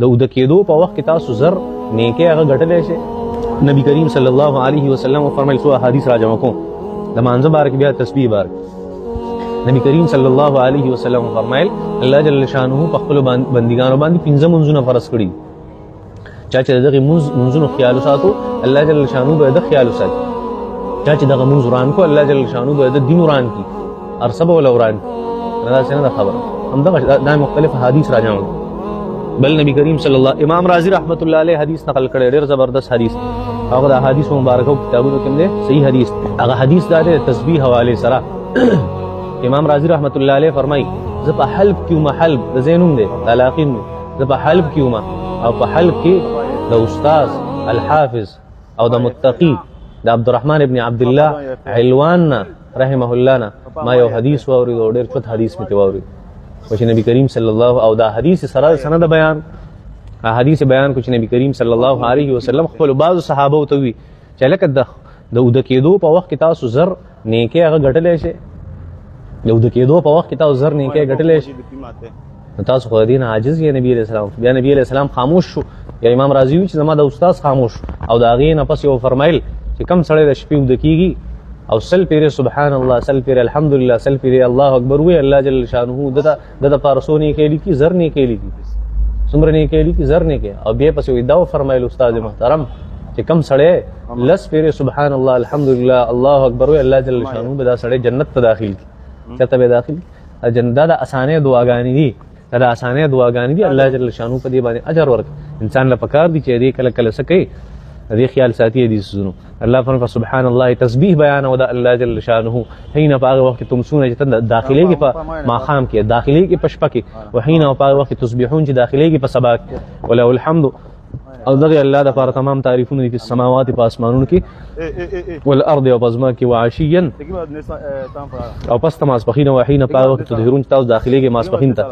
د اوده کېدو په وخت کې تاسو زر نیکي هغه ګټلی شئ. نبی کریم صلی الله علیه وسلم فرمایل څو احادیث راجمع کوم د مانځه باره کې بیا تسبیح باره کې. نبی کریم صلی الله علیه وسلم فرمایل الله جل شانه په خپل بندګانو باندې 15 منځونه فرض کړي. چا چې دغه منځونو خیال وساتو الله جل شانه به د خیال وساتي. چا چې دغه منځ وران کو الله جل شانه به د دین وران کی ارسب ول وران. دا څنګه خبره هم دا مختلف حدیث راځي. بل نبی کریم صلی الله امام رازی رحمت الله علیه حدیث نقل کړي ډېر زبردست حدیث. هغه د حدیث مبارکو کتابونو کې دی صحیح حدیث. هغه حدیث دا د تسبیح حواله سره امام رازی رحمت الله علیه فرمایي ز په حلب کې محلب د زینوم دی علاقین ز په حلب کې او په حلب کې د استاد الحافظ او د متقی د عبدالرحمن ابن عبد الله علوان رحمه الله ما یو حدیث واوري او ډېر څه حدیث مې واوري چې نبی کریم صلی الله او دا حدیث سره سند بیان حدیث بیان کو چې نبی کریم صلی الله علیه وسلم خپل بعض صحابه ته وی چې لکه د اوده کېدو په وخت کې تاسو زر نیکي هغه ګټلی شئ. د اوده کېدو په وخت کې تاسو زر نیکي ګټلی شئ. تاسو خو دین عاجز یې نبی علیہ السلام. بیا نبی علیہ السلام خاموش شو. یا امام رازی وی چې زما د استاد خاموش او دا غي نه پس یو فرمایل چې کم سړی د شپې اوده کېږي او سل پیره سبحان الله سل پیره الحمدلله سل پیره الله اکبر وی الله جل شانه د پارسونی کېلی کی زر نه کېلی کی څومره نه کېلی کی زر نه کې. او بیا پس یو دا فرمایل استاد محترم چې کم سړی لس پیره سبحان الله الحمدلله الله اکبر وی الله جل شانه به دا سړی جنت ته داخل کی چته به داخل جنت د اسانه دعاګانې دي دا اسانه دعاګانې دي الله جل شانه په دې باندې اجر ورک انسان له پکار دي چې دې کله کله سکے دې خیال ساتي دي سونو الله فرمایي سبحان الله تسبیح بیان او دا الله جل شانه حين په وخت تم سونه چې داخلي کې په ماقام کې داخلي کې پشپ کې وحين په وخت تسبيحون چې داخلي کې په سبا وله الحمد او دغه الله د لپاره تمام تعریفونه دي په سماوات په اسمانونو کې والارض او پزما کې وعشيا او پس تماس بخینه وحين په وخت تظهرون تاسو داخلي کې ماسپخین ته